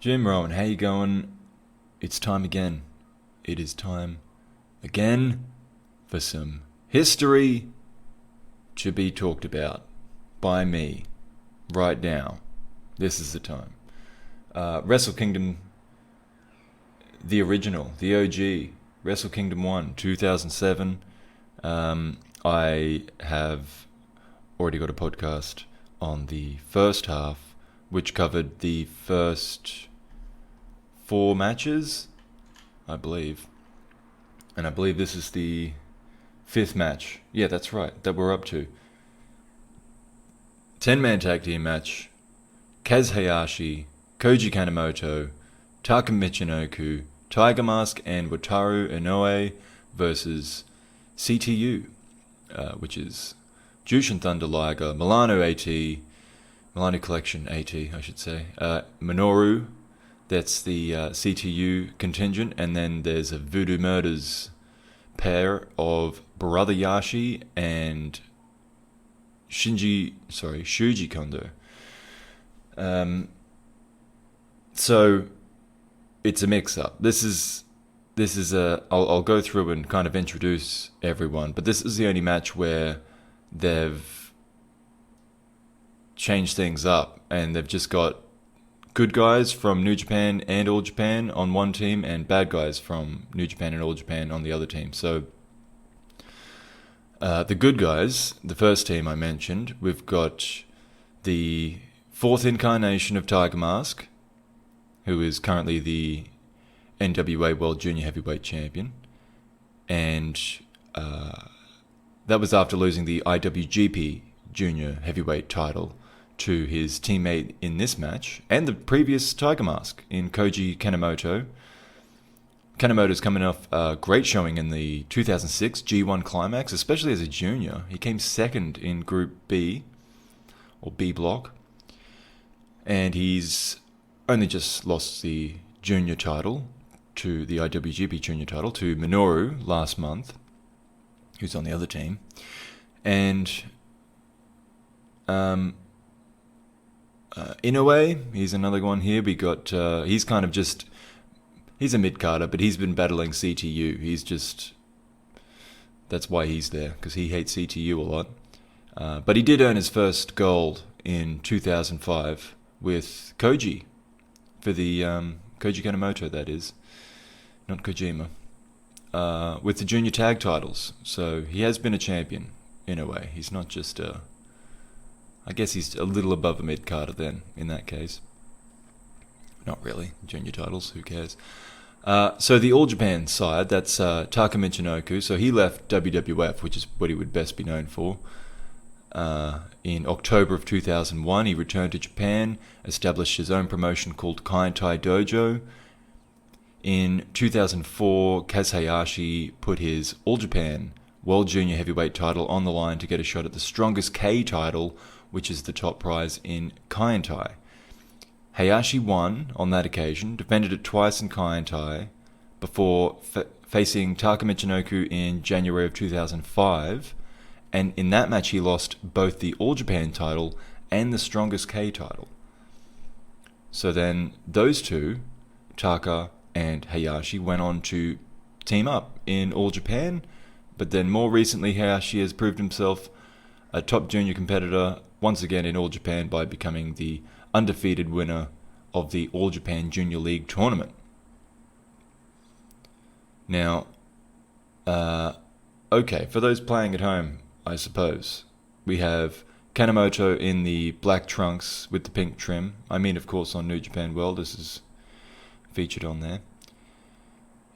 Jim Rowan, how you going? It's time again. It is time again for some history to be talked about by me right now. This is the time. Wrestle Kingdom, the original, the OG, Wrestle Kingdom 1, 2007. I have already got a podcast on the first half, which covered the first 4 matches, I believe. And I believe this is the 5th match. Yeah, that's right, that we're up to. 10-man tag team match. Kaz Hayashi, Koji Kanemoto, Takamitonoku, Tiger Mask, and Wataru Inoue versus CTU, which is Jushin Thunder Liger, Milano Collection AT, I should say, Minoru, that's the CTU contingent, and then there's a Voodoo Murders pair of Brother Yashi and Shuji Kondo. So it's a mix-up. This is I'll go through and kind of introduce everyone, but this is the only match where they've changed things up and they've just got good guys from New Japan and All Japan on one team and bad guys from New Japan and All Japan on the other team. So the good guys, the first team I mentioned, we've got the 4th incarnation of Tiger Mask, who is currently the NWA World Junior Heavyweight Champion, and that was after losing the IWGP Junior Heavyweight title to his teammate in this match, and the previous Tiger Mask in Koji Kanemoto. Kanemoto's coming off a great showing in the 2006 G1 Climax, especially as a junior. He came second in Group B, or B Block, and he's only just lost the junior title, to the IWGP junior title, to Minoru last month, who's on the other team. And Inoue, he's another one here. We got, he's kind of just, he's a mid-carder, but he's been battling CTU. He's just, that's why he's there, because he hates CTU a lot. But he did earn his first gold in 2005 with Koji, for the Koji Kanemoto, that is, not Kojima, with the junior tag titles. So he has been a champion in a way. He's not just I guess he's a little above a mid-carder then, in that case. Not really. Junior titles, who cares? So the All Japan side, that's Takamitonoku. So he left WWF, which is what he would best be known for. In October of 2001, he returned to Japan, established his own promotion called Kaientai Dojo. In 2004, Kaz Hayashi put his All Japan World Junior Heavyweight title on the line to get a shot at the Strongest K title, which is the top prize in Kaientai. Hayashi won on that occasion, defended it twice in Kaientai, before facing Takamitonoku in January of 2005, and in that match he lost both the All Japan title and the Strongest K title. So then those two, Taka and Hayashi, went on to team up in All Japan, but then more recently Hayashi has proved himself a top junior competitor once again in All Japan by becoming the undefeated winner of the All Japan Junior League tournament. Now, okay, for those playing at home, I suppose, we have Kanemoto in the black trunks with the pink trim. I mean, of course, on New Japan World, this is featured on there.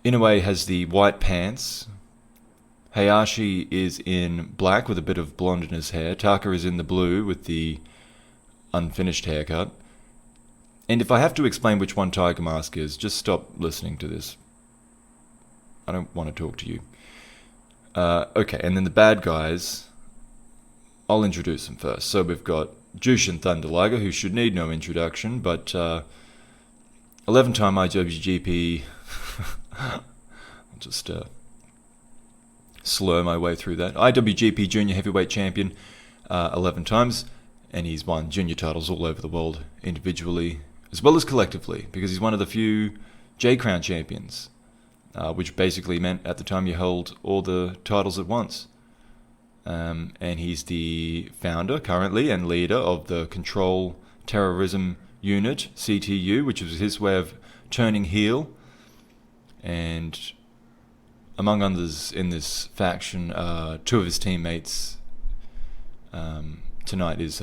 Inoue has the white pants. Hayashi is in black with a bit of blonde in his hair. Taka is in the blue with the unfinished haircut. And if I have to explain which one Tiger Mask is, just stop listening to this. I don't want to talk to you. Okay, and then the bad guys, I'll introduce them first. So we've got Jushin Thunder Liger, who should need no introduction, but 11-time IWGP... I'll just slur my way through that. IWGP Junior Heavyweight Champion 11 times, and he's won junior titles all over the world individually as well as collectively, because he's one of the few J-Crown champions, which basically meant at the time you held all the titles at once. And he's the founder currently and leader of the Control Terrorism Unit, CTU, which was his way of turning heel. And among others in this faction, two of his teammates tonight is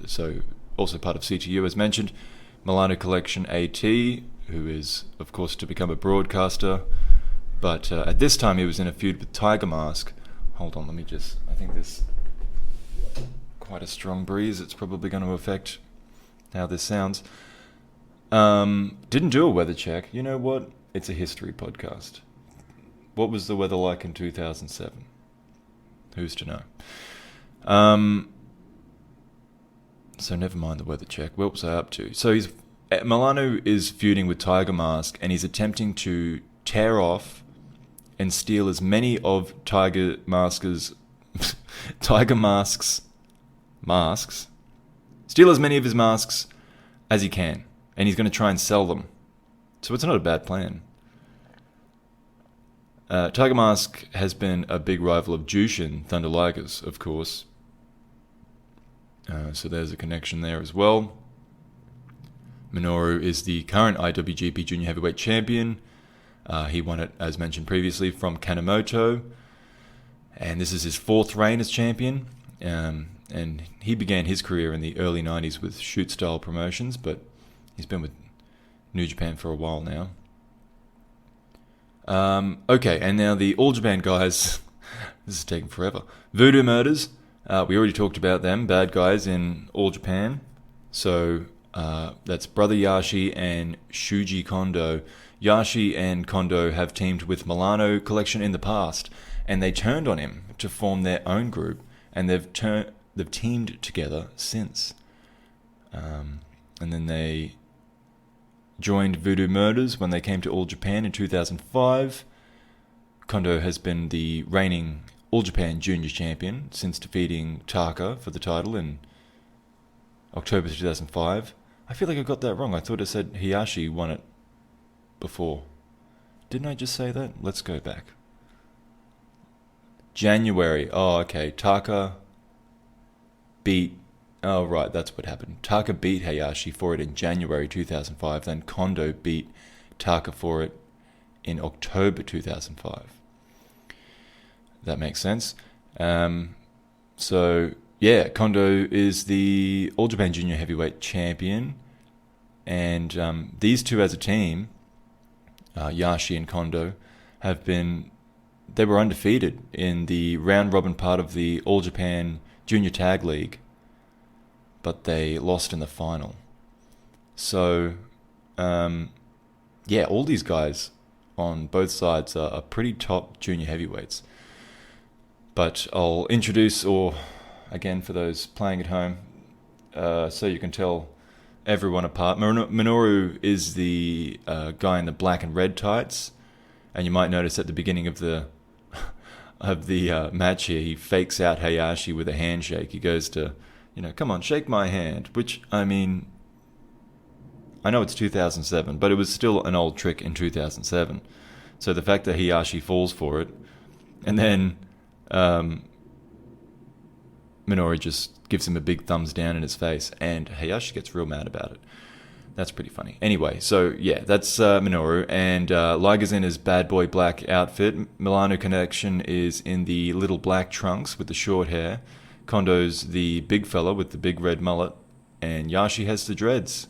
so also part of CTU, as mentioned. Milano Collection AT, who is, of course, to become a broadcaster. But at this time, he was in a feud with Tiger Mask. Hold on, I think there's quite a strong breeze. It's probably going to affect how this sounds. Didn't do a weather check. You know what? It's a history podcast. What was the weather like in 2007? Who's to know? So never mind the weather check. What was I up to? So Milano is feuding with Tiger Mask, and he's attempting to tear off and steal as many of Tiger Mask's masks, steal as many of his masks as he can, and he's going to try and sell them. So it's not a bad plan. Tiger Mask has been a big rival of Jushin Thunder Ligers, of course. So there's a connection there as well. Minoru is the current IWGP Junior Heavyweight Champion. He won it, as mentioned previously, from Kanemoto. And this is his fourth reign as champion. And he began his career in the early 90s with shoot-style promotions, but he's been with New Japan for a while now. Okay, and now the All Japan guys. This is taking forever. Voodoo Murders. We already talked about them. Bad guys in All Japan. So that's Brother Yashi and Shuji Kondo. Yashi and Kondo have teamed with Milano Collection in the past, and they turned on him to form their own group, and they've teamed together since. And then they joined Voodoo Murders when they came to All Japan in 2005. Kondo has been the reigning All Japan Junior Champion since defeating Taka for the title in October 2005. I feel like I got that wrong. I thought it said Hayashi won it before. Didn't I just say that? Let's go back. January. Oh, okay. Taka beat... Oh, right. That's what happened. Taka beat Hayashi for it in January 2005. Then Kondo beat Taka for it in October 2005. That makes sense. So, yeah, Kondo is the All Japan Junior Heavyweight Champion. And these two as a team, Yashi and Kondo, they were undefeated in the round-robin part of the All Japan Junior Tag League, but they lost in the final. So, yeah, all these guys on both sides are pretty top junior heavyweights. But I'll introduce, or again for those playing at home, so you can tell everyone apart. Minoru is the guy in the black and red tights, and you might notice at the beginning of the match here, he fakes out Hayashi with a handshake. He goes to, come on, shake my hand. Which, I mean, I know it's 2007, but it was still an old trick in 2007. So the fact that Hayashi falls for it, and then Minoru just gives him a big thumbs down in his face, and Hayashi gets real mad about it. That's pretty funny. Anyway, so yeah, that's Minoru, and Liger's in his bad boy black outfit. Milano Connection is in the little black trunks with the short hair. Kondo's the big fella with the big red mullet, and Yashi has the dreads.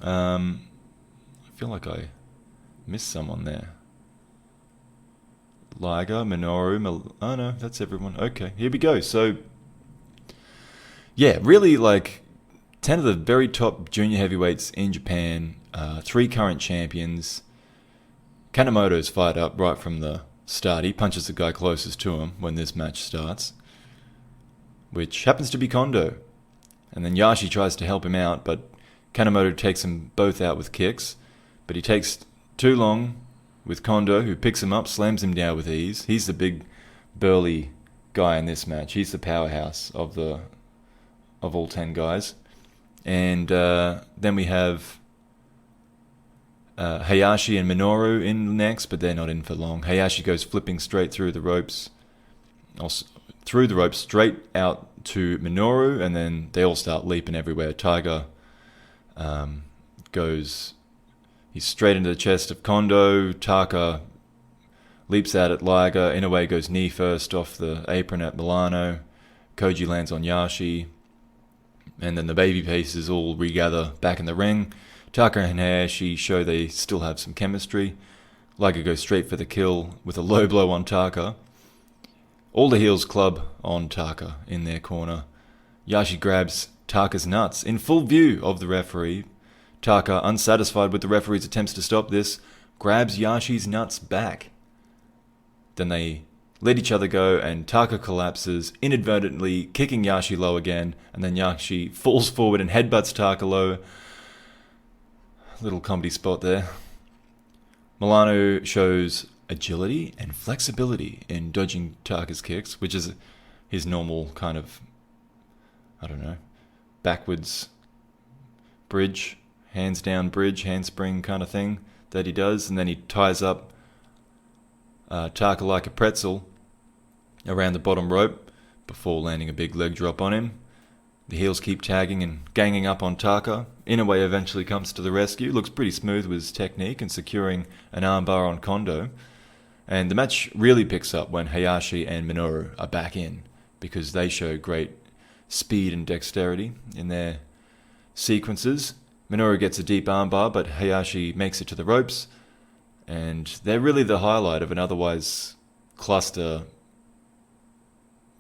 I feel like I missed someone there. Liger, Minoru, oh no, that's everyone. Okay, here we go. So, yeah, really 10 of the very top junior heavyweights in Japan, 3 current champions. Kanemoto's fired up right from the start. He punches the guy closest to him when this match starts, which happens to be Kondo. And then Yashi tries to help him out, but Kanemoto takes them both out with kicks, but he takes too long with Kondo, who picks him up, slams him down with ease. He's the big, burly guy in this match. He's the powerhouse of all 10 guys. And then we have Hayashi and Minoru in next, but they're not in for long. Hayashi goes flipping straight through the ropes, straight out to Minoru, and then they all start leaping everywhere. Tiger he's straight into the chest of Kondo. Taka leaps out at Liger. Inoue goes knee first off the apron at Milano. Koji lands on Yashi. And then the babyfaces all regather back in the ring. Taka and Hayashi show they still have some chemistry. Liger goes straight for the kill with a low blow on Taka. All the heels club on Taka in their corner. Yashi grabs Taka's nuts in full view of the referee. Taka, unsatisfied with the referee's attempts to stop this, grabs Yashi's nuts back. Then they let each other go, and Taka collapses, inadvertently kicking Yashi low again, and then Yashi falls forward and headbutts Taka low. Little comedy spot there. Milano shows agility and flexibility in dodging Taka's kicks, which is his normal kind of, backwards bridge, hands down bridge, handspring kind of thing that he does. And then he ties up Taka like a pretzel around the bottom rope before landing a big leg drop on him. The heels keep tagging and ganging up on Taka. Inoue eventually comes to the rescue. Looks pretty smooth with his technique and securing an armbar on Kondo. And the match really picks up when Hayashi and Minoru are back in, because they show great speed and dexterity in their sequences. Minoru gets a deep armbar, but Hayashi makes it to the ropes. And they're really the highlight of an otherwise cluster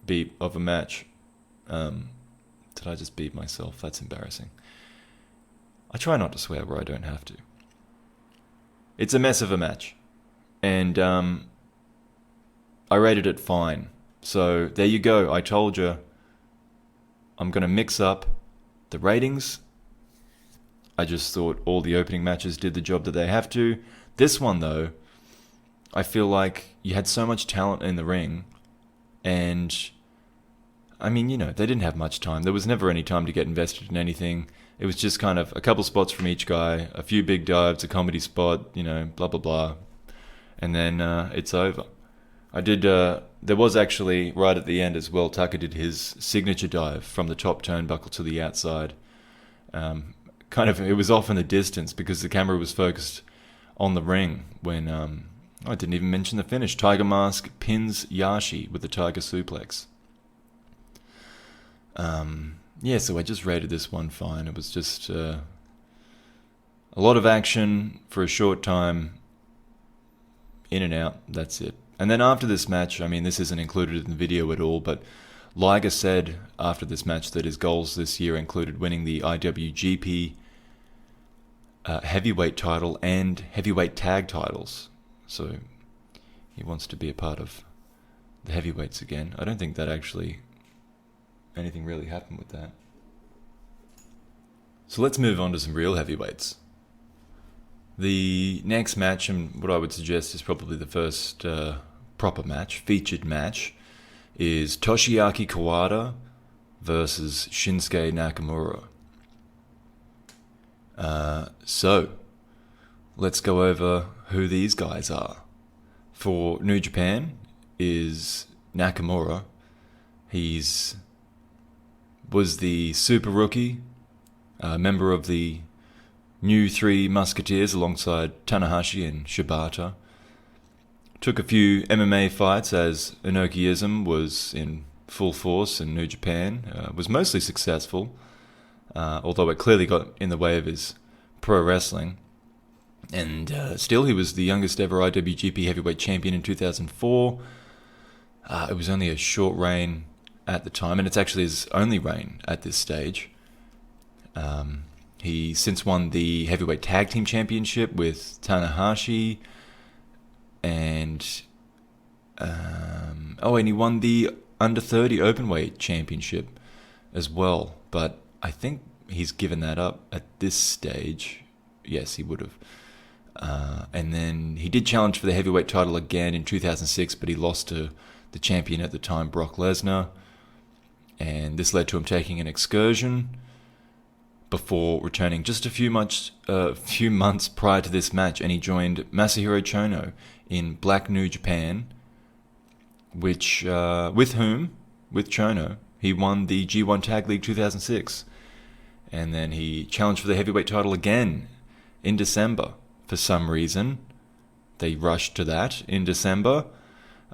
beat of a match. Did I just beat myself? That's embarrassing. I try not to swear where I don't have to. It's a mess of a match. And I rated it fine. So there you go. I told you I'm going to mix up the ratings. I just thought all the opening matches did the job that they have to. This one, though, I feel like you had so much talent in the ring. And, I mean, they didn't have much time. There was never any time to get invested in anything. It was just kind of a couple spots from each guy, a few big dives, a comedy spot, blah, blah, blah. And then it's over. There was actually, right at the end as well, Taka did his signature dive from the top turnbuckle to the outside. It was off in the distance because the camera was focused on the ring when, I didn't even mention the finish. Tiger Mask pins Yashi with the Tiger Suplex. So I just rated this one fine. It was just a lot of action for a short time. In and out, that's it. And then after this match, this isn't included in the video at all, but Liger said after this match that his goals this year included winning the IWGP heavyweight title and heavyweight tag titles. So he wants to be a part of the heavyweights again. I don't think that actually anything really happened with that. So let's move on to some real heavyweights. The next match, and what I would suggest is probably the first proper match, featured match, is Toshiyaki Kawada versus Shinsuke Nakamura. So, let's go over who these guys are. For New Japan is Nakamura. Was the super rookie, member of the New Three Musketeers alongside Tanahashi and Shibata. Took a few MMA fights as Inokiism was in full force in New Japan. Was mostly successful, although it clearly got in the way of his pro wrestling. And still, he was the youngest ever IWGP Heavyweight Champion in 2004. It was only a short reign at the time, and it's actually his only reign at this stage. He since won the Heavyweight Tag Team Championship with Tanahashi, and he won the Under 30 Openweight Championship as well. But I think he's given that up at this stage. Yes, he would have. And then he did challenge for the heavyweight title again in 2006, but he lost to the champion at the time, Brock Lesnar. And this led to him taking an excursion. before returning just a few months prior to this match, and he joined Masahiro Chono in Black New Japan, which with Chono, he won the G1 Tag League 2006, and then he challenged for the heavyweight title again in December. For some reason, they rushed to that in December,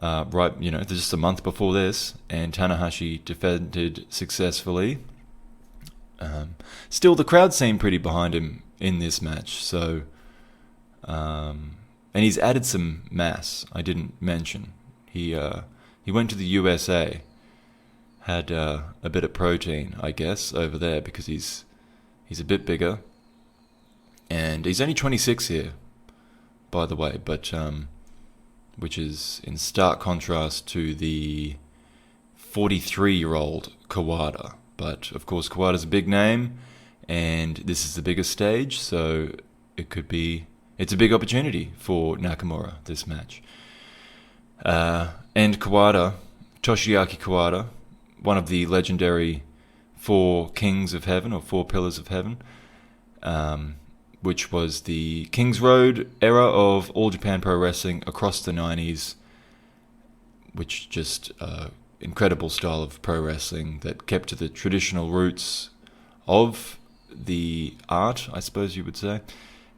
just a month before this, and Tanahashi defended successfully. Still, the crowd seemed pretty behind him in this match, so... and he's added some mass, I didn't mention. He went to the USA, had a bit of protein, I guess, over there, because he's a bit bigger. And he's only 26 here, by the way, but which is in stark contrast to the 43-year-old Kawada. But, of course, Kawada's a big name, and this is the biggest stage, so it's a big opportunity for Nakamura, this match. And Kawada, Toshiyaki Kawada, one of the legendary 4 Kings of Heaven, or 4 Pillars of Heaven, which was the King's Road era of All Japan Pro Wrestling across the 90s, which just... incredible style of pro wrestling that kept to the traditional roots of the art, I suppose you would say,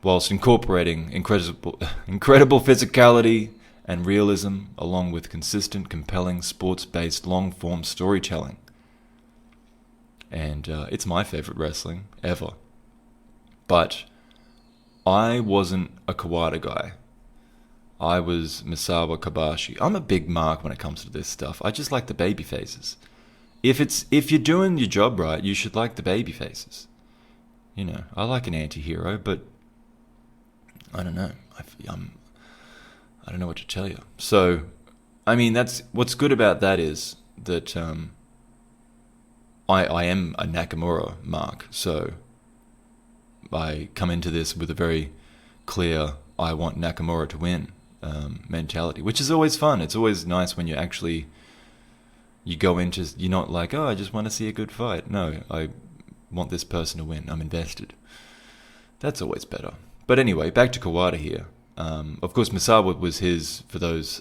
whilst incorporating incredible physicality and realism, along with consistent, compelling, sports-based, long-form storytelling. And it's my favourite wrestling ever. But I wasn't a Kawada guy. I was Misawa Kobashi. I'm a big mark when it comes to this stuff. I just like the baby faces. If you're doing your job right, you should like the baby faces. You know, I like an anti-hero, but I don't know. I don't know what to tell you. So, I mean, that's what's good about that is that I am a Nakamura mark. So I come into this with a very clear, I want Nakamura to win mentality, which is always fun. It's always nice when you go into, you're not like, oh, I just want to see a good fight. No, I want this person to win. I'm invested. That's always better. But anyway, back to Kawada here. Of course, Misawa was his, for those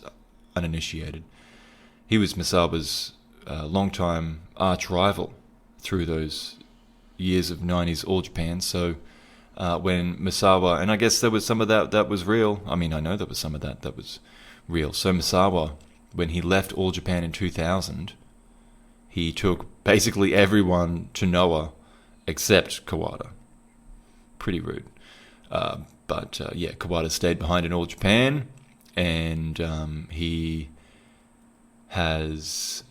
uninitiated, he was Misawa's long-time arch rival through those years of 90s All Japan. So when Misawa, and I guess there was some of that was real. I mean, I know there was some of that was real. So Misawa, when he left All Japan in 2000, he took basically everyone to Noah except Kawada. Pretty rude. But Kawada stayed behind in All Japan, and he has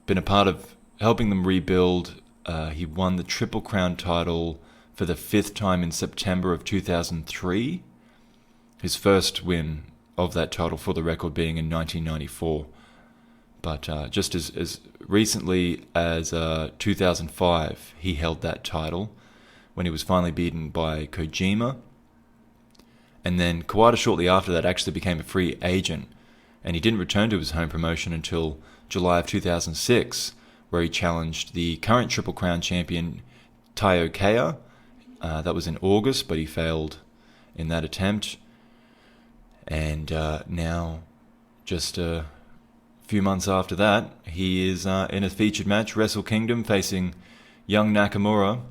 been a part of helping them rebuild. He won the Triple Crown title for the 5th time in September of 2003. His first win of that title, for the record, being in 1994. But just as recently as 2005, he held that title when he was finally beaten by Kojima. And then Kawada shortly after that actually became a free agent, and he didn't return to his home promotion until July of 2006, where he challenged the current Triple Crown champion Taiyo Kea. That was in August, but he failed in that attempt. And now, just a few months after that, he is in a featured match, Wrestle Kingdom, facing young Nakamura.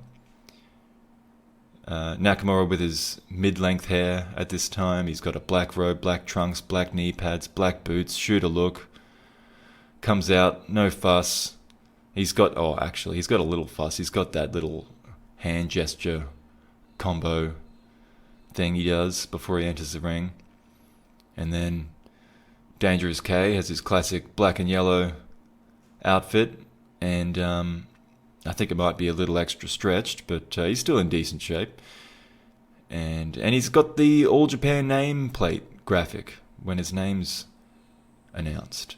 Nakamura with his mid-length hair at this time. He's got a black robe, black trunks, black knee pads, black boots, shooter look. Comes out, no fuss. He's got a little fuss. He's got that little hand gesture combo thing he does before he enters the ring. And then Dangerous K has his classic black and yellow outfit, and I think it might be a little extra stretched, but he's still in decent shape. And he's got the All Japan nameplate graphic when his name's announced.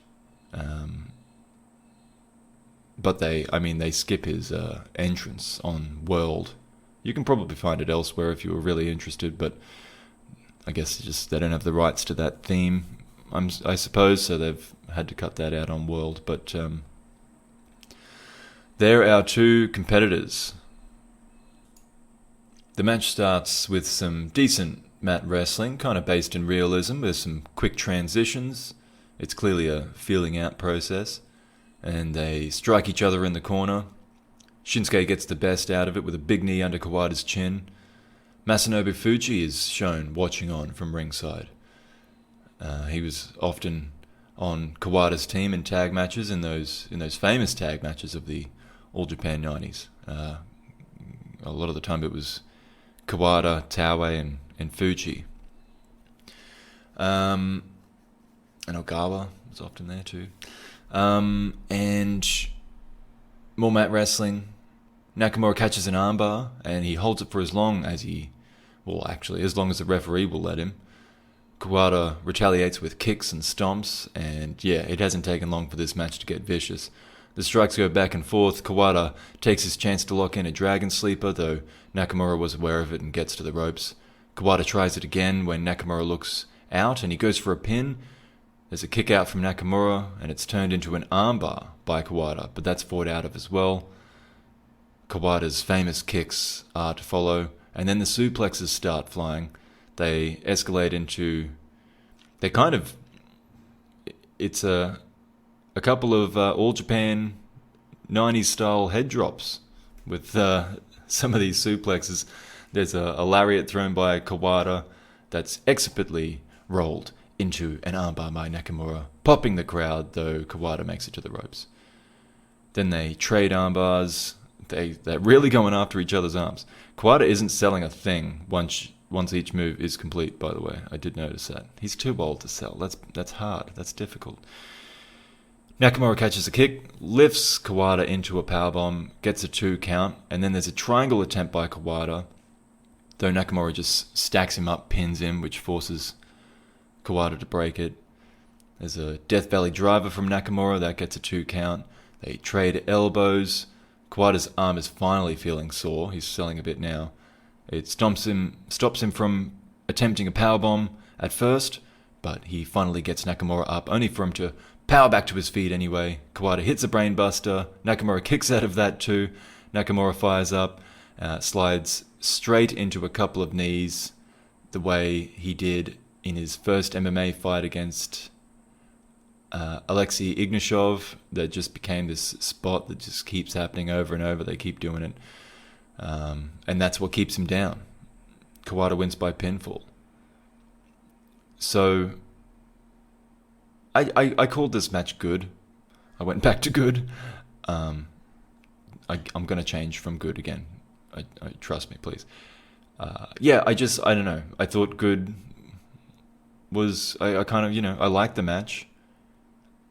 But they skip his entrance on World. You can probably find it elsewhere if you were really interested, but I guess they don't have the rights to that theme, I suppose, so they've had to cut that out on World. But They're our two competitors. The match starts with some decent mat wrestling, kind of based in realism, with some quick transitions. It's clearly a feeling out process. And they strike each other in the corner. Shinsuke gets the best out of it with a big knee under Kawada's chin. Masanobu Fuji is shown watching on from ringside. He was often on Kawada's team in tag matches, in those famous tag matches of the All Japan 90s. A lot of the time it was Kawada, Taue, and Fuji. And Ogawa was often there too. And more mat wrestling. Nakamura catches an armbar and he holds it for as long as as long as the referee will let him. Kawada retaliates with kicks and stomps, and yeah, it hasn't taken long for this match to get vicious. The strikes go back and forth. Kawada takes his chance to lock in a Dragon Sleeper, though Nakamura was aware of it and gets to the ropes. Kawada tries it again when Nakamura looks out and he goes for a pin. There's a kick out from Nakamura and it's turned into an armbar by Kawada, but that's fought out of as well. Kawada's famous kicks are to follow, and then the suplexes start flying. They escalate into... It's a couple of All Japan 90s style head drops with some of these suplexes. There's a lariat thrown by Kawada that's expertly rolled into an armbar by Nakamura, popping the crowd, though Kawada makes it to the ropes. Then they trade armbars. They're really going after each other's arms. Kawada isn't selling a thing once each move is complete, by the way. I did notice that. He's too old to sell. That's hard. That's difficult. Nakamura catches a kick, lifts Kawada into a powerbomb, gets a 2 count, and then there's a triangle attempt by Kawada, though Nakamura just stacks him up, pins him, which forces Kawada to break it. There's a Death Valley driver from Nakamura, that gets a 2 count. They trade elbows. Kawada's arm is finally feeling sore. He's selling a bit now. It stops him from attempting a powerbomb at first, but he finally gets Nakamura up, only for him to power back to his feet anyway. Kawada hits a brainbuster. Nakamura kicks out of that too. Nakamura fires up, slides straight into a couple of knees, the way he did in his first MMA fight against Alexei Ignashov. That just became this spot that just keeps happening over and over. They keep doing it. And that's what keeps him down. Kawada wins by pinfall. So I called this match good. I went back to good. I'm going to change from good again. I trust me, please. I don't know. I thought good was... I kind of, I liked the match.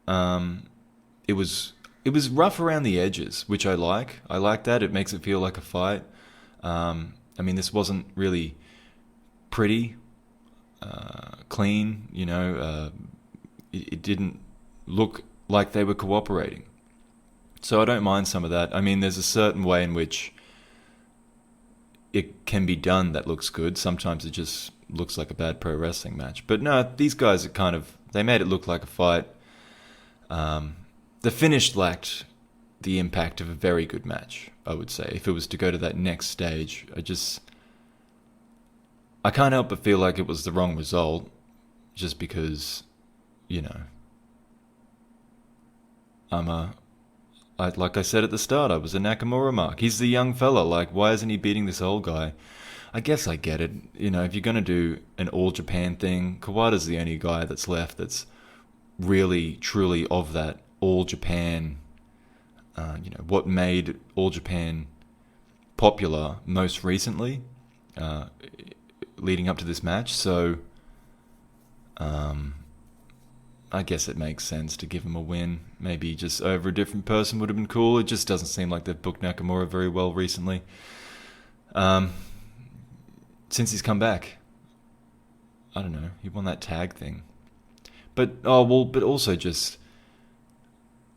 It was rough around the edges, which I like. I like that. It makes it feel like a fight. This wasn't really pretty, clean, it didn't look like they were cooperating. So I don't mind some of that. There's a certain way in which it can be done that looks good. Sometimes it just looks like a bad pro wrestling match. But no, these guys are they made it look like a fight. The finish lacked the impact of a very good match, I would say. If it was to go to that next stage, I can't help but feel like it was the wrong result, just because, like I said at the start, I was a Nakamura mark. He's the young fella, why isn't he beating this old guy? I guess I get it. If you're going to do an All Japan thing, Kawada's the only guy that's left that's really, truly of that All Japan, what made All Japan popular most recently, leading up to this match. So, I guess it makes sense to give him a win. Maybe just over a different person would have been cool. It just doesn't seem like they've booked Nakamura very well recently. Since he's come back. I don't know. He won that tag thing. But also just...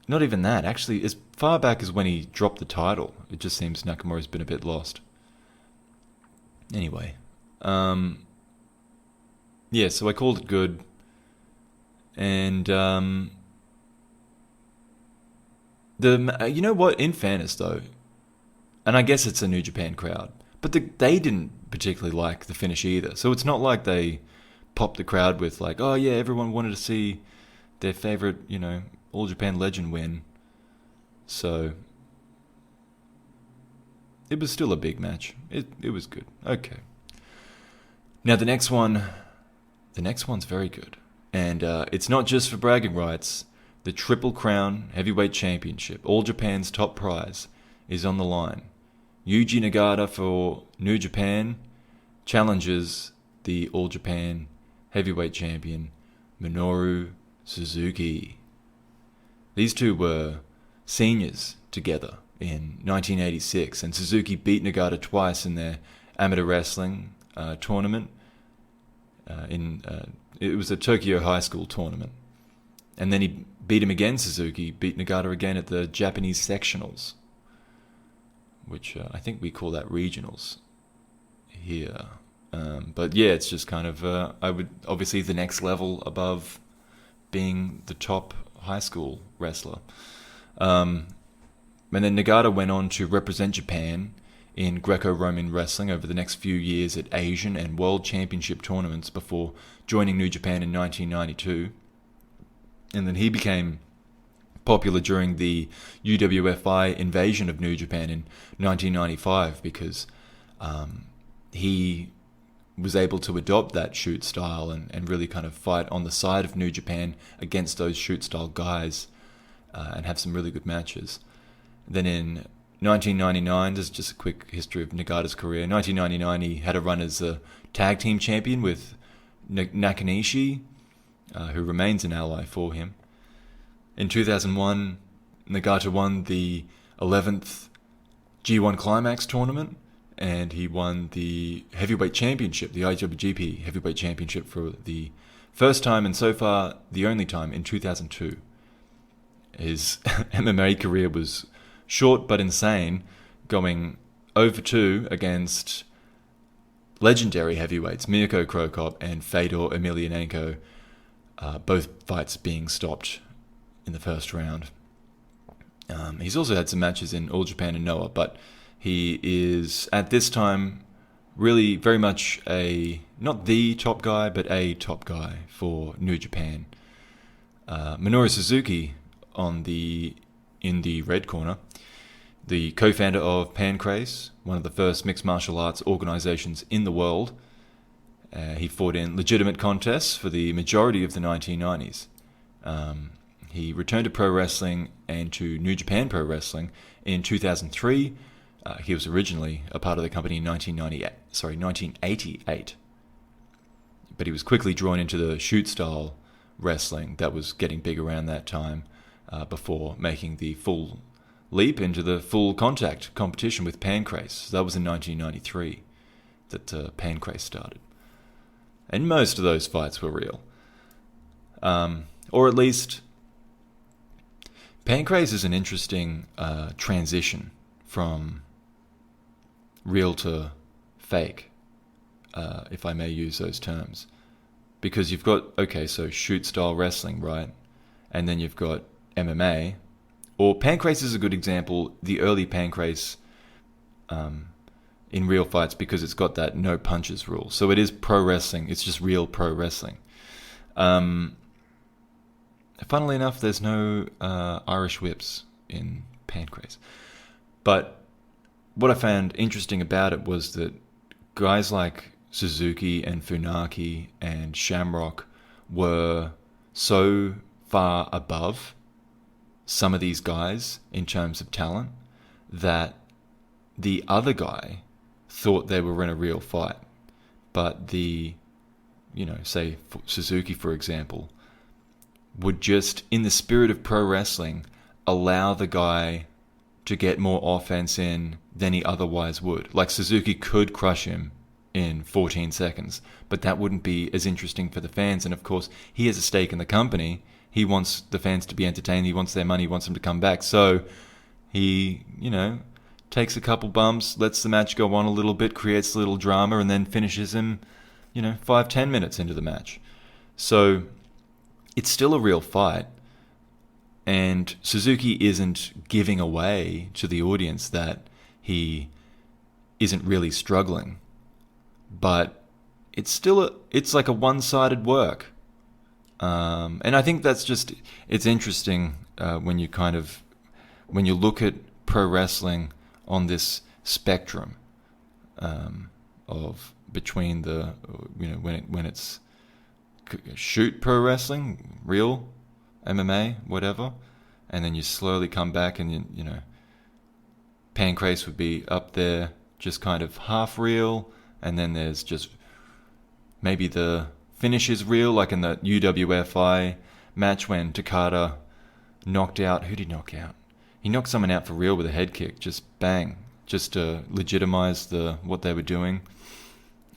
Not even that. Actually, as far back as when he dropped the title, it just seems Nakamura's been a bit lost. Anyway. So I called it good. And the You know what? In fairness, though, and I guess it's a New Japan crowd, but they didn't particularly like the finish either. So it's not like they popped the crowd with like, oh yeah, everyone wanted to see their favorite, All Japan legend win. So it was still a big match. It was good. Okay. Now the next one's very good. And it's not just for bragging rights. The Triple Crown Heavyweight Championship, All Japan's top prize, is on the line. Yuji Nagata for New Japan challenges the All Japan Heavyweight Champion, Minoru Suzuki. These two were seniors together in 1986, and Suzuki beat Nagata twice in their amateur wrestling tournament. It was a Tokyo high school tournament. And then he beat him again, Suzuki, beat Nagata again at the Japanese sectionals, which I think we call that regionals here. But yeah, it's just kind of, obviously the next level above being the top high school wrestler. And then Nagata went on to represent Japan in Greco-Roman wrestling over the next few years at Asian and World Championship tournaments before joining New Japan in 1992. And then he became popular during the UWFI invasion of New Japan in 1995 because he was able to adopt that shoot style and really kind of fight on the side of New Japan against those shoot style guys and have some really good matches. Then in 1999, this is just a quick history of Nagata's career. In 1999, he had a run as a tag team champion with Nakanishi, who remains an ally for him. In 2001, Nagata won the 11th G1 Climax tournament, and he won the heavyweight championship, the IWGP heavyweight championship, for the first time and so far the only time in 2002. His MMA career was short but insane, going 0-2 against legendary heavyweights Mirko Cro Cop and Fedor Emelianenko, both fights being stopped in the first round. He's also had some matches in All Japan and Noah, but he is, at this time, really very much not the top guy, but a top guy for New Japan. Minoru Suzuki in the red corner, the co-founder of Pancrase, one of the first mixed martial arts organizations in the world. He fought in legitimate contests for the majority of the 1990s. He returned to pro wrestling and to New Japan Pro Wrestling in 2003. He was originally a part of the company in 1988. But he was quickly drawn into the shoot-style wrestling that was getting big around that time, before making the full leap into the full contact competition with Pancrase. So that was in 1993 that Pancrase started. And most of those fights were real. Or at least, Pancrase is an interesting transition from real to fake, if I may use those terms. Because you've got, so shoot-style wrestling, right? And then you've got MMA. Or Pancrase is a good example, the early Pancrase in real fights, because it's got that no punches rule. So it is pro wrestling, it's just real pro wrestling. Funnily enough, there's no Irish whips in Pancrase. But what I found interesting about it was that guys like Suzuki and Funaki and Shamrock were so far above some of these guys in terms of talent that the other guy thought they were in a real fight. But say Suzuki, for example, would just, in the spirit of pro wrestling, allow the guy to get more offense in than he otherwise would. Like, Suzuki could crush him in 14 seconds, but that wouldn't be as interesting for the fans. And of course, he has a stake in the company. He wants the fans to be entertained. He wants their money. He wants them to come back. So he, takes a couple bumps, lets the match go on a little bit, creates a little drama, and then finishes him, 5-10 minutes into the match. So it's still a real fight, And Suzuki isn't giving away to the audience that he isn't really struggling. But it's like a one-sided work. And I think that's it's interesting when you look at pro wrestling on this spectrum of between when it's shoot pro wrestling, real MMA, whatever, and then you slowly come back and Pancrase would be up there, just kind of half real, and then there's just maybe the finish is real, like in the UWFI match when Takada knocked out, who did he knock out? He knocked someone out for real with a head kick, just bang, just to legitimize what they were doing.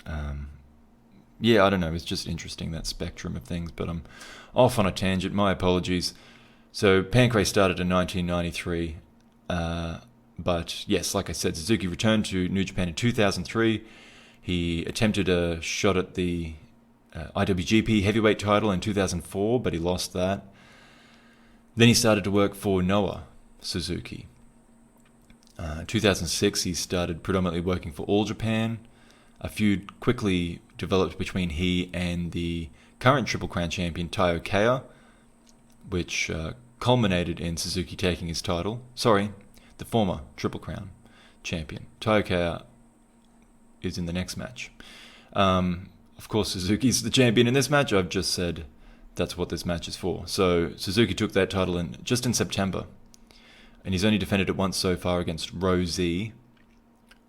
I don't know, it's just interesting, that spectrum of things, but I'm off on a tangent, my apologies. So Pancrase started in 1993, but yes, like I said, Suzuki returned to New Japan in 2003. He attempted a shot at the IWGP heavyweight title in 2004, but he lost that. Then he started to work for Noah Suzuki. 2006, he started predominantly working for All Japan. A feud quickly developed between he and the current Triple Crown champion Taiyo Kea, which culminated in Suzuki taking his title. Sorry, the former Triple Crown champion. Taiyo Kea is in the next match. Of course, Suzuki's the champion in this match. I've just said that's what this match is for. So Suzuki took that title just in September, and he's only defended it once so far against Rosie.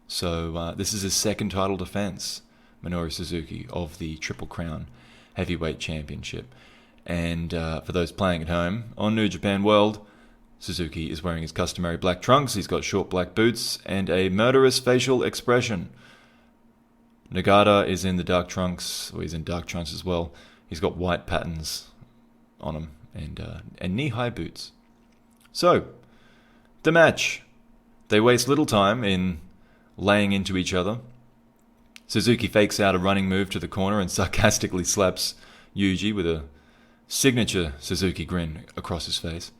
So this is his second title defense, Minoru Suzuki, of the Triple Crown Heavyweight Championship. And for those playing at home, on New Japan World, Suzuki is wearing his customary black trunks, he's got short black boots, and a murderous facial expression. Nagada is in the dark trunks, or he's in dark trunks as well. He's got white patterns on him, and knee-high boots. So, the match. They waste little time in laying into each other. Suzuki fakes out a running move to the corner and sarcastically slaps Yuji with a signature Suzuki grin across his face.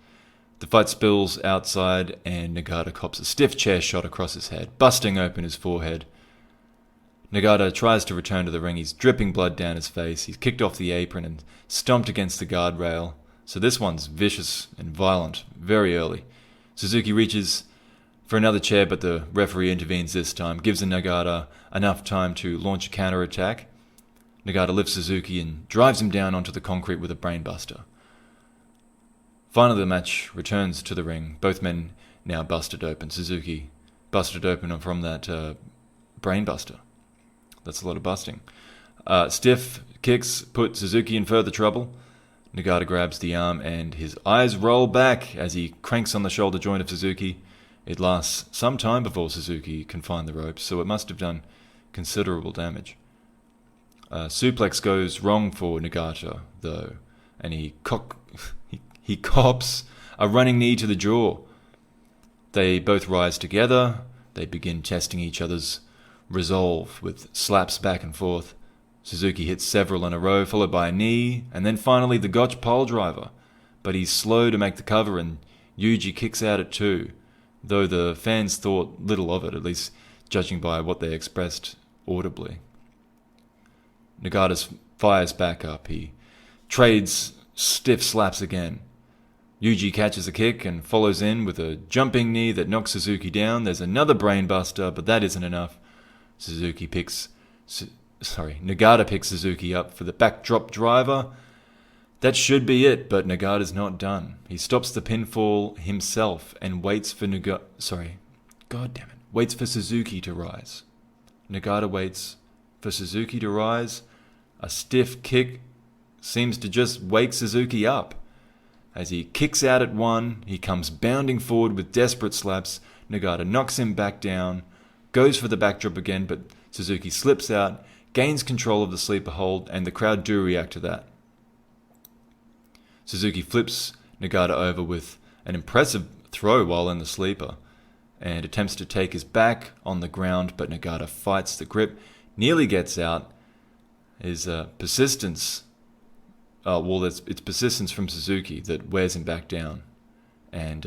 The fight spills outside and Nagata cops a stiff chair shot across his head, busting open his forehead. Nagata tries to return to the ring. He's dripping blood down his face. He's kicked off the apron and stomped against the guardrail. So this one's vicious and violent very early. Suzuki reaches for another chair, but the referee intervenes this time, gives Nagata enough time to launch a counter-attack. Nagata lifts Suzuki and drives him down onto the concrete with a brainbuster. Finally, the match returns to the ring. Both men now busted open. Suzuki busted open from that brainbuster. That's a lot of busting. Stiff kicks put Suzuki in further trouble. Nagata grabs the arm and his eyes roll back as he cranks on the shoulder joint of Suzuki. It lasts some time before Suzuki can find the ropes, so it must have done considerable damage. Suplex goes wrong for Nagata, though, and he cops a running knee to the jaw. They both rise together. They begin testing each other's resolve with slaps back and forth. Suzuki hits several in a row, followed by a knee, and then finally the Gotch pile driver. But he's slow to make the cover, and Yuji kicks out at 2. Though the fans thought little of it, at least judging by what they expressed audibly. Nagata fires back up. He trades stiff slaps again. Yuji catches a kick and follows in with a jumping knee that knocks Suzuki down. There's another brainbuster, but that isn't enough. Nagata picks Suzuki up for the backdrop driver. That should be it, but Nagata's not done. He stops the pinfall himself and waits for Suzuki to rise. Nagata waits for Suzuki to rise. A stiff kick seems to just wake Suzuki up. As he kicks out at 1, he comes bounding forward with desperate slaps. Nagata knocks him back down, goes for the backdrop again, but Suzuki slips out, gains control of the sleeper hold, and the crowd do react to that. Suzuki flips Nagata over with an impressive throw while in the sleeper and attempts to take his back on the ground, but Nagata fights the grip, nearly gets out. His persistence, it's persistence from Suzuki that wears him back down. and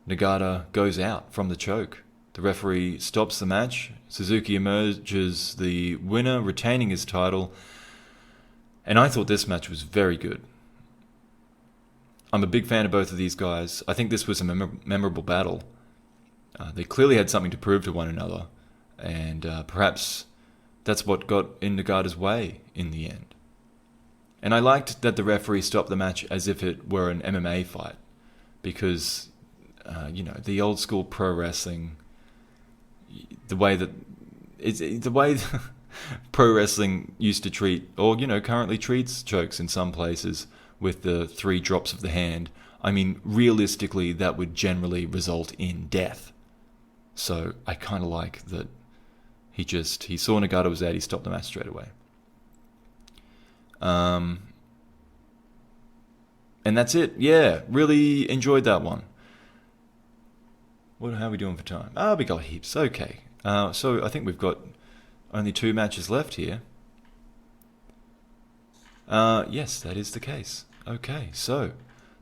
Nagada goes out from the choke. The referee stops the match. Suzuki emerges the winner, retaining his title. And I thought this match was very good. I'm a big fan of both of these guys. I think this was a memorable battle. They clearly had something to prove to one another. And perhaps that's what got in Nagada's way in the end. And I liked that the referee stopped the match as if it were an MMA fight. Because, the old school pro wrestling, the way pro wrestling used to treat, or, currently treats chokes in some places with the 3 drops of the hand. I mean, realistically, that would generally result in death. So I kind of like that he saw Nagata was out, he stopped the match straight away. And that's it. Yeah, really enjoyed that one. How are we doing for time? We got heaps. Okay. So I think we've got only 2 matches left here. Yes, that is the case. Okay, so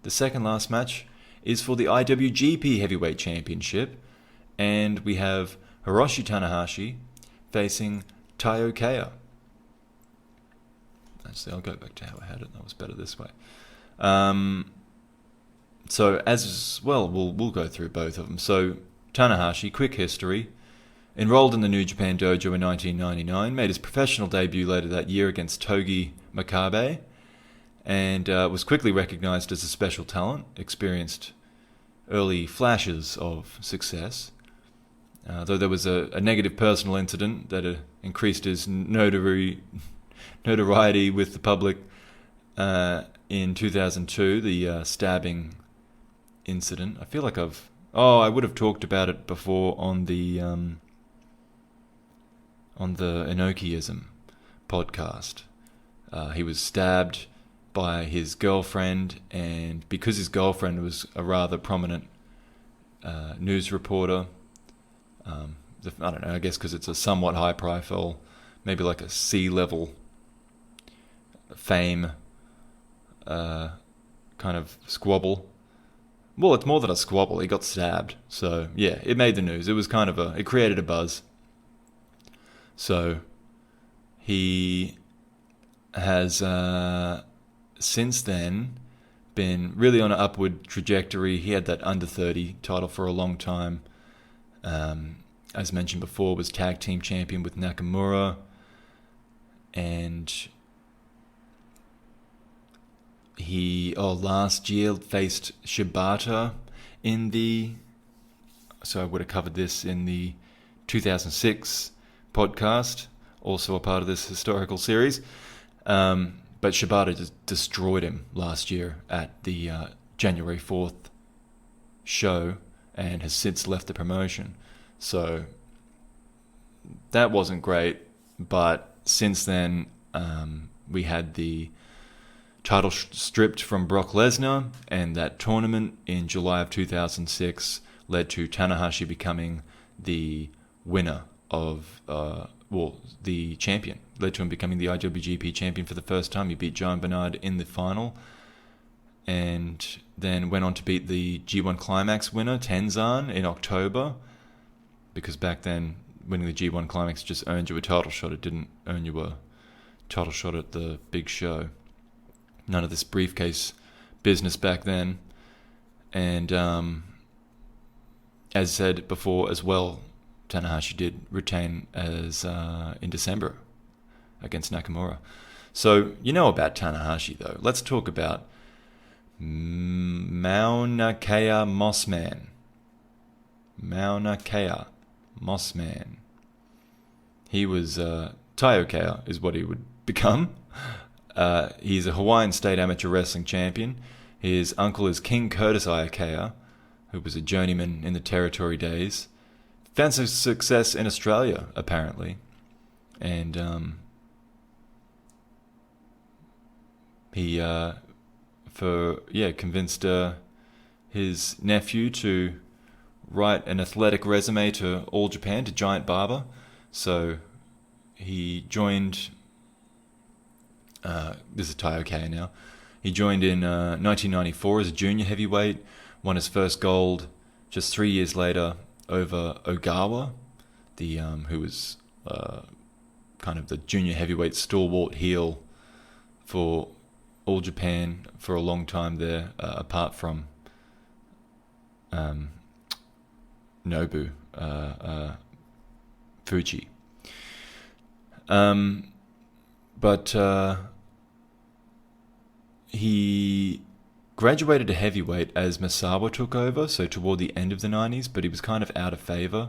the second last match is for the IWGP Heavyweight Championship, and we have Hiroshi Tanahashi facing Taiyo Kea. Actually, I'll go back to how I had it. That was better this way. So as well, we'll go through both of them. So Tanahashi, quick history. Enrolled in the New Japan Dojo in 1999, made his professional debut later that year against Togi Makabe, and was quickly recognized as a special talent, experienced early flashes of success. Though there was a negative personal incident that increased his notoriety with the public in 2002, the stabbing incident. I feel like I would have talked about it before on the Enochiism podcast. He was stabbed by his girlfriend, and because his girlfriend was a rather prominent news reporter, I don't know, I guess because it's a somewhat high profile, maybe like a C-level fame kind of squabble. Well, it's more than a squabble. He got stabbed. So, yeah, it made the news. It was kind of it created a buzz. So, he has since then been really on an upward trajectory. He had that under 30 title for a long time. As mentioned before, was tag team champion with Nakamura. And he last year faced Shibata so I would have covered this in the 2006 podcast, also a part of this historical series. But Shibata just destroyed him last year at the January 4th show and has since left the promotion. So that wasn't great, but since then we had the title stripped from Brock Lesnar, and that tournament in July of 2006 led to Tanahashi becoming the winner of, the champion. Led to him becoming the IWGP champion for the first time. He beat John Bernard in the final, and then went on to beat the G1 Climax winner, Tenzan, in October, because back then winning the G1 Climax just earned you a title shot. It didn't earn you a title shot at the big show. None of this briefcase business back then. And as said before as well, Tanahashi did retain as in December against Nakamura. So you know about Tanahashi though. Let's talk about Mauna Kea Mossman. Mauna Kea Mossman. He was Taiyo Kea is what he would become. He's a Hawaiian State Amateur Wrestling Champion. His uncle is King Curtis Iakea, who was a journeyman in the territory days. Found some success in Australia, apparently. And he convinced his nephew to write an athletic resume to All Japan, to Giant Baba. So he joined... this is Taiyo Kea now. He joined in 1994 as a junior heavyweight, won his first gold just 3 years later over Ogawa, who was kind of the junior heavyweight stalwart heel for All Japan for a long time there, apart from Nobu Fuji. But he graduated to heavyweight as Misawa took over, so toward the end of the 90s, but he was kind of out of favor.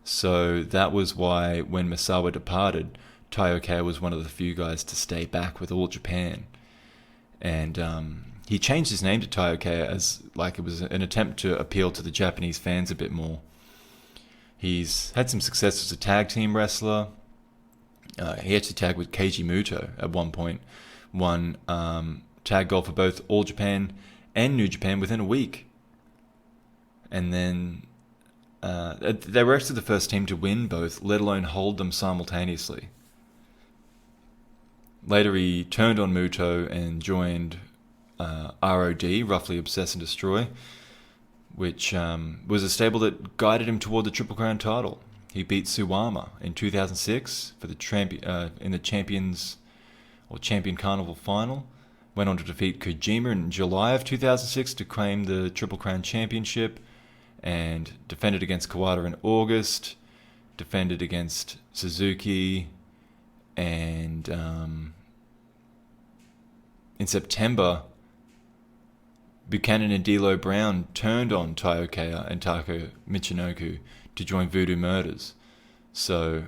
So that was why when Misawa departed, Taiyo was one of the few guys to stay back with All Japan. And he changed his name to Taiyo as like it was an attempt to appeal to the Japanese fans a bit more. He's had some success as a tag team wrestler. He actually tagged with Keiji Muto at one point. Won tag gold for both All Japan and New Japan within a week. And then they were actually the first team to win both, let alone hold them simultaneously. Later he turned on Muto and joined ROD, Roughly Obsess and Destroy, which was a stable that guided him toward the Triple Crown title. He beat Suwama in 2006 for the in the Champion Carnival final. Went on to defeat Kojima in July of 2006 to claim the Triple Crown Championship, and defended against Kawada in August, defended against Suzuki, and in September, Buchanan and D'Lo Brown turned on Taiokeya and Takamitonoku to join Voodoo Murders. So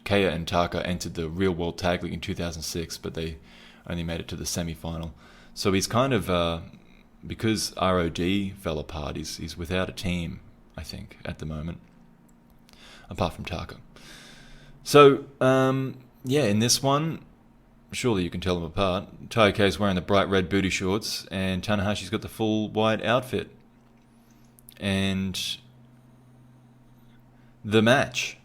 Kaya and Taka entered the Real World Tag League in 2006, but they only made it to the semi-final. So he's kind of, because ROD fell apart, he's without a team, I think, at the moment, apart from Taka. So, in this one, surely you can tell them apart. Taioke's wearing the bright red booty shorts, and Tanahashi's got the full white outfit. And the match,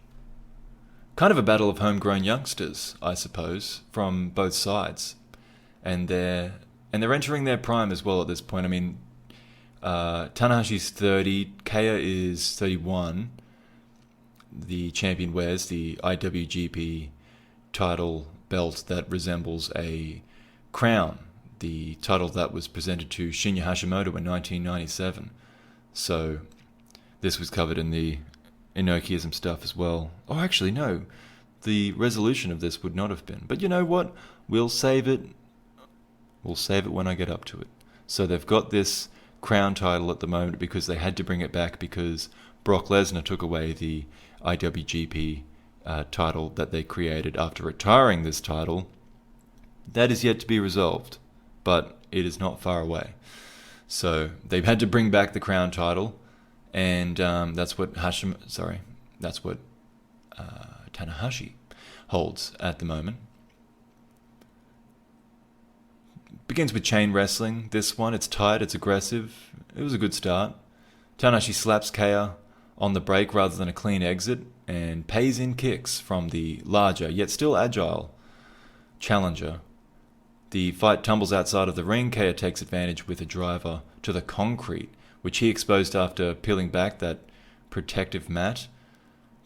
kind of a battle of homegrown youngsters, I suppose, from both sides, and they're entering their prime as well at this point. I mean, Tanahashi's 30, Kaya is 31. The champion wears the IWGP title belt that resembles a crown, the title that was presented to Shinya Hashimoto in 1997. So this was covered in the Inokiism stuff as well. Oh, actually, no. The resolution of this would not have been. But you know what? We'll save it. We'll save it when I get up to it. So they've got this crown title at the moment because they had to bring it back because Brock Lesnar took away the IWGP title that they created after retiring this title. That is yet to be resolved, but it is not far away. So they've had to bring back the crown title, and that's what Tanahashi holds at the moment. Begins with chain wrestling. This one, it's tight, it's aggressive. It was a good start. Tanahashi slaps Kaya on the break rather than a clean exit, and pays in kicks from the larger, yet still agile, challenger. The fight tumbles outside of the ring. Kaya takes advantage with a driver to the concrete, which he exposed after peeling back that protective mat.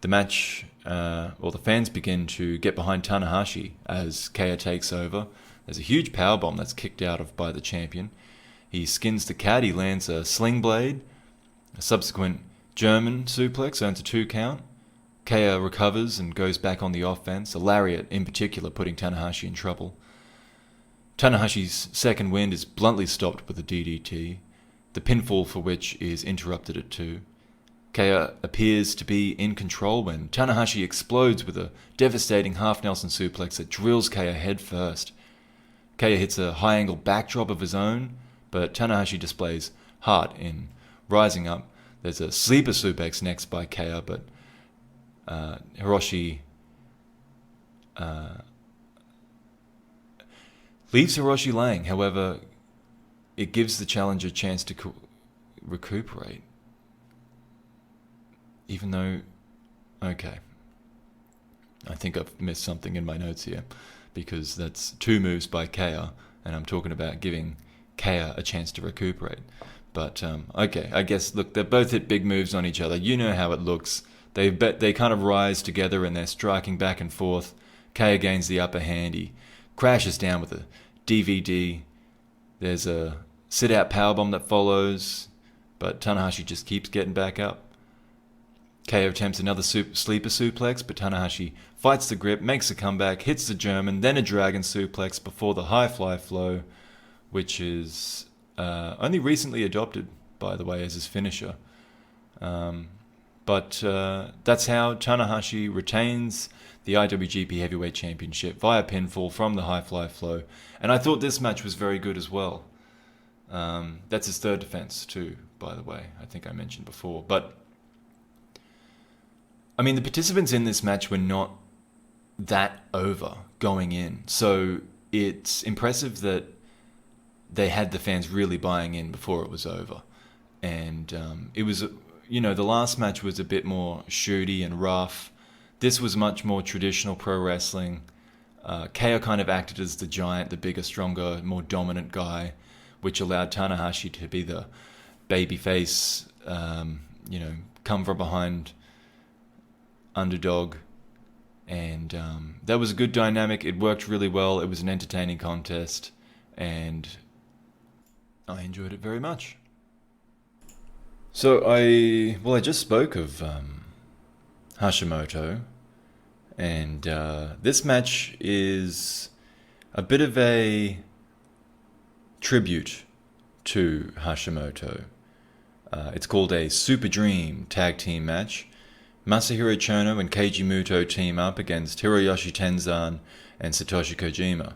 The match, the fans begin to get behind Tanahashi as Kaya takes over. There's a huge powerbomb that's kicked out of by the champion. He skins the cat, he lands a sling blade. A subsequent German suplex earns a 2 count. Kaya recovers and goes back on the offense, a lariat in particular putting Tanahashi in trouble. Tanahashi's second wind is bluntly stopped with a DDT, the pinfall for which is interrupted at 2. Kaya appears to be in control when Tanahashi explodes with a devastating half Nelson suplex that drills Kaya head first. Kaya hits a high-angle backdrop of his own, but Tanahashi displays heart in rising up. There's a sleeper suplex next by Kaya, but Hiroshi leaves Hiroshi laying. However, it gives the challenger a chance to recuperate. Even though... Okay. I think I've missed something in my notes here. because that's 2 moves by Kaya, and I'm talking about giving Kaya a chance to recuperate. But, okay, I guess, look, they both hit big moves on each other. You know how it looks. They kind of rise together and they're striking back and forth. Kaya gains the upper hand. He crashes down with a DVD. There's a sit-out powerbomb that follows, but Tanahashi just keeps getting back up. Kaya attempts another sleeper suplex, but Tanahashi fights the grip, makes a comeback, hits the German, then a dragon suplex before the high fly flow, which is only recently adopted, by the way, as his finisher. But that's how Tanahashi retains the IWGP Heavyweight Championship via pinfall from the high fly flow. And I thought this match was very good as well. That's his third defense too, by the way. I think I mentioned before. But, I mean, the participants in this match were not that over going in. So it's impressive that they had the fans really buying in before it was over. And it was, the last match was a bit more shooty and rough. This was much more traditional pro wrestling. KO kind of acted as the giant, the bigger, stronger, more dominant guy, which allowed Tanahashi to be the babyface, come from behind underdog. And that was a good dynamic. It worked really well. It was an entertaining contest. And I enjoyed it very much. So I just spoke of Hashimoto, and this match is a bit of a tribute to Hashimoto. It's called a Super Dream tag team match. Masahiro Chono and Keiji Muto team up against Hiroyoshi Tenzan and Satoshi Kojima.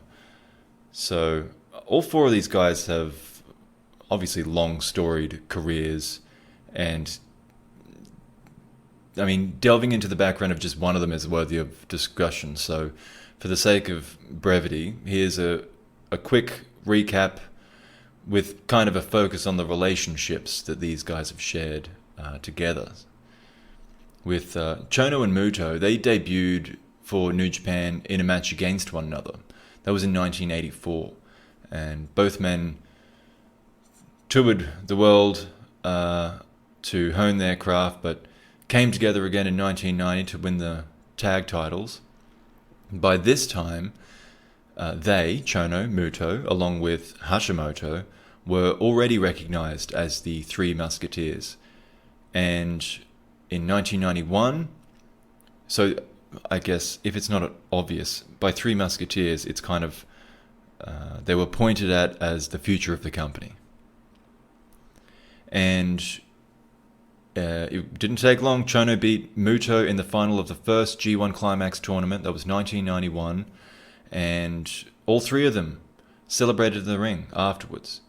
So all 4 of these guys have obviously long storied careers, and I mean, delving into the background of just one of them is worthy of discussion. So for the sake of brevity, here's a quick recap with kind of a focus on the relationships that these guys have shared together. With Chono and Muto, they debuted for New Japan in a match against one another. That was in 1984. And both men toured the world to hone their craft, but came together again in 1990 to win the tag titles. By this time, they, Chono, Muto, along with Hashimoto, were already recognized as the Three Musketeers. And in 1991, so I guess if it's not obvious, by Three Musketeers, it's kind of, they were pointed at as the future of the company. And it didn't take long. Chono beat Muto in the final of the first G1 Climax tournament. That was 1991. And all 3 of them celebrated in the ring afterwards.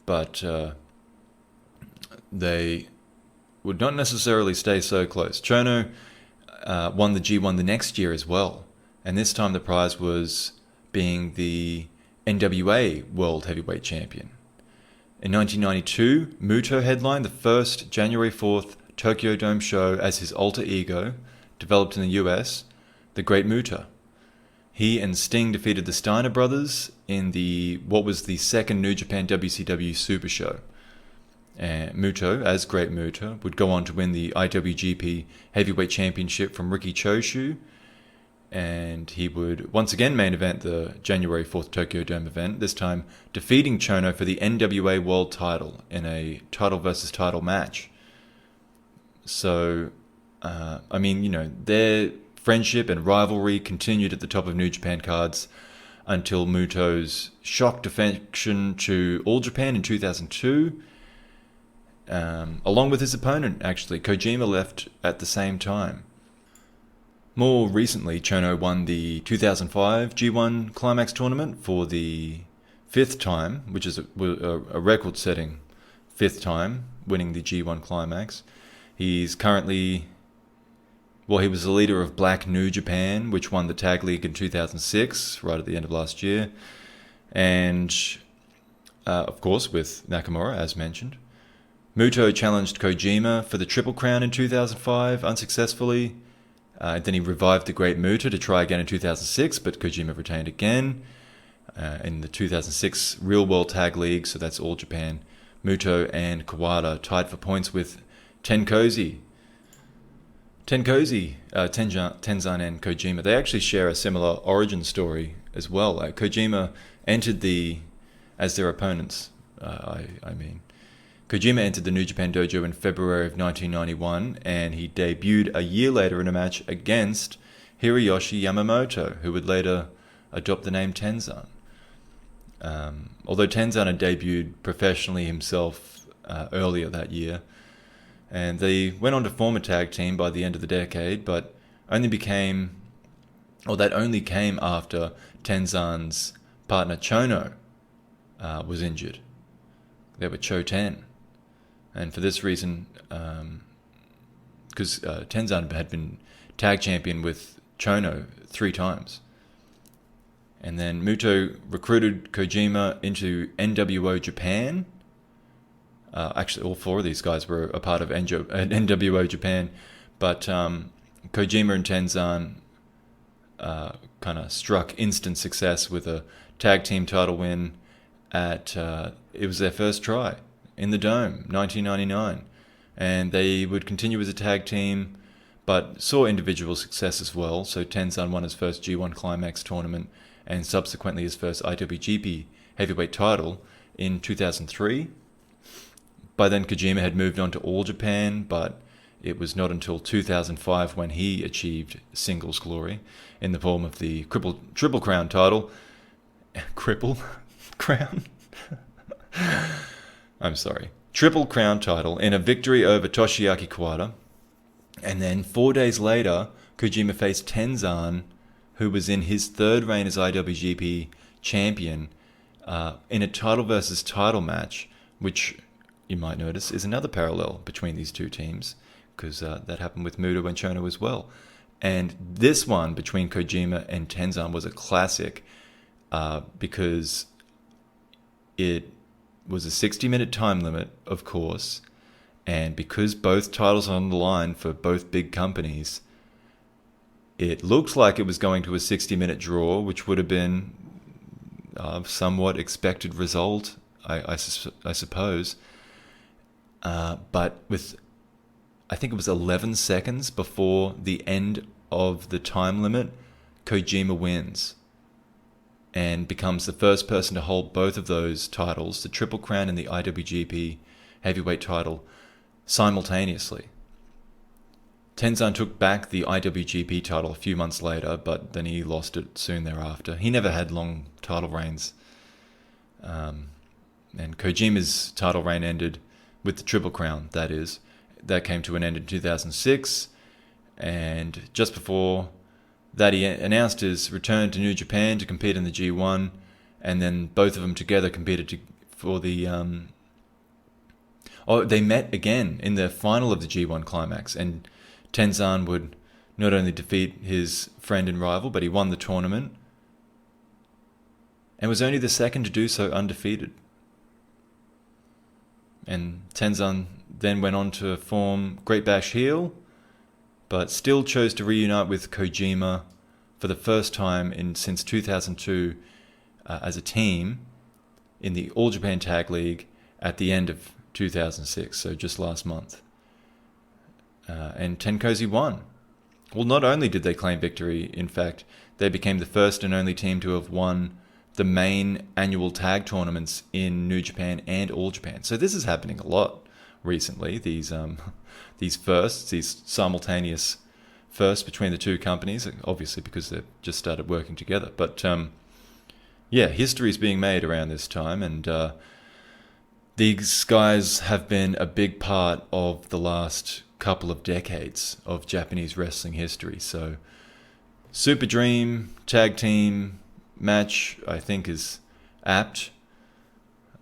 But they would not necessarily stay so close. Chono won the G1 the next year as well. And this time the prize was being the NWA World Heavyweight Champion. In 1992, Muto headlined the first January 4th Tokyo Dome show as his alter ego, developed in the US, the Great Muta. He and Sting defeated the Steiner brothers in what was the second New Japan WCW Super Show. Muto, as Great Muta, would go on to win the IWGP Heavyweight Championship from Riki Choshu, and he would once again main event the January 4th Tokyo Dome event, this time defeating Chono for the NWA World title in a title versus title match. So, their friendship and rivalry continued at the top of New Japan cards until Muto's shock defection to All Japan in 2002, along with his opponent, actually. Kojima left at the same time. More recently, Chono won the 2005 G1 Climax tournament for the 5th time, which is a record-setting 5th time, winning the G1 Climax. He's currently, he was the leader of Black New Japan, which won the Tag League in 2006, right at the end of last year. And, of course, with Nakamura, as mentioned. Muto challenged Kojima for the Triple Crown in 2005, unsuccessfully. Then he revived the Great Muta to try again in 2006, but Kojima retained again in the 2006 Real World Tag League, so that's All Japan. Muto and Kawada tied for points with Tenzan and Kojima. They actually share a similar origin story as well. Kojima entered as their opponents. Kojima entered the New Japan Dojo in February of 1991, and he debuted a year later in a match against Hiroyoshi Yamamoto, who would later adopt the name Tenzan. Although Tenzan had debuted professionally himself earlier that year, and they went on to form a tag team by the end of the decade, but that only came after Tenzan's partner Chono was injured. They were Cho-Ten. And for this reason, because Tenzan had been tag champion with Chono 3 times. And then Muto recruited Kojima into NWO Japan. Actually, all 4 of these guys were a part of NWO Japan. But Kojima and Tenzan kind of struck instant success with a tag team title win it was their first try in the Dome, 1999. And they would continue as a tag team, but saw individual success as well. So Tenzan won his first G1 Climax tournament and subsequently his first IWGP heavyweight title in 2003. By then, Kojima had moved on to All Japan, but it was not until 2005 when he achieved singles glory in the form of the Triple Crown title. Triple Crown? I'm sorry. Triple Crown title in a victory over Toshiyaki Kawada. And then 4 days later, Kojima faced Tenzan, who was in his 3rd reign as IWGP champion, in a title versus title match, which you might notice is another parallel between these 2 teams, because that happened with Muto and Chono as well. And this one between Kojima and Tenzan was a classic because it was a 60-minute time limit, of course, and because both titles are on the line for both big companies, it looked like it was going to a 60-minute draw, which would have been a somewhat expected result, I suppose. But with, I think it was 11 seconds before the end of the time limit, Kojima wins and becomes the first person to hold both of those titles, the Triple Crown and the IWGP heavyweight title, simultaneously. Tenzan took back the IWGP title a few months later, but then he lost it soon thereafter. He never had long title reigns. And Kojima's title reign ended with the Triple Crown, that is. That came to an end in 2006, and just before that he announced his return to New Japan to compete in the G1, and then both of them together competed for the... they met again in the final of the G1 Climax, and Tenzan would not only defeat his friend and rival, but he won the tournament, and was only the second to do so undefeated. And Tenzan then went on to form Great Bash Heel, but still chose to reunite with Kojima for the first time since 2002 as a team in the All Japan Tag League at the end of 2006, so just last month. And Tenkozy won. Well, not only did they claim victory, in fact, they became the first and only team to have won the main annual tag tournaments in New Japan and All Japan. So this is happening a lot recently, these firsts, these simultaneous firsts between the 2 companies, obviously because they've just started working together. But history is being made around this time, and these guys have been a big part of the last couple of decades of Japanese wrestling history. So Super Dream tag team match, I think, is apt,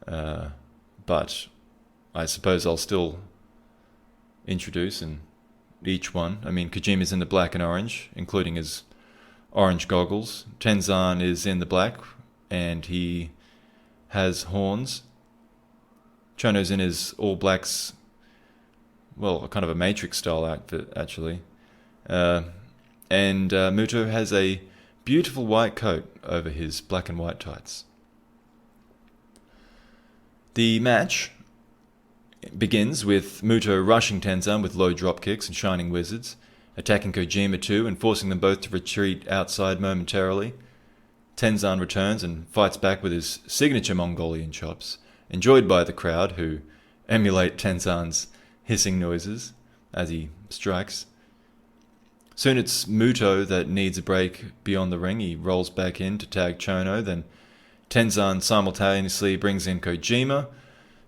but I suppose I'll still introduce in each one. I mean, Kojima's in the black and orange, including his orange goggles. Tenzan is in the black, and he has horns. Chono's in his all blacks, well, kind of a Matrix style outfit, actually. And Muto has a beautiful white coat over his black and white tights. The match begins with Muto rushing Tenzan with low drop kicks and shining wizards, attacking Kojima too and forcing them both to retreat outside momentarily. Tenzan returns and fights back with his signature Mongolian chops, enjoyed by the crowd who emulate Tenzan's hissing noises as he strikes. Soon it's Muto that needs a break beyond the ring. He rolls back in to tag Chono, then Tenzan simultaneously brings in Kojima.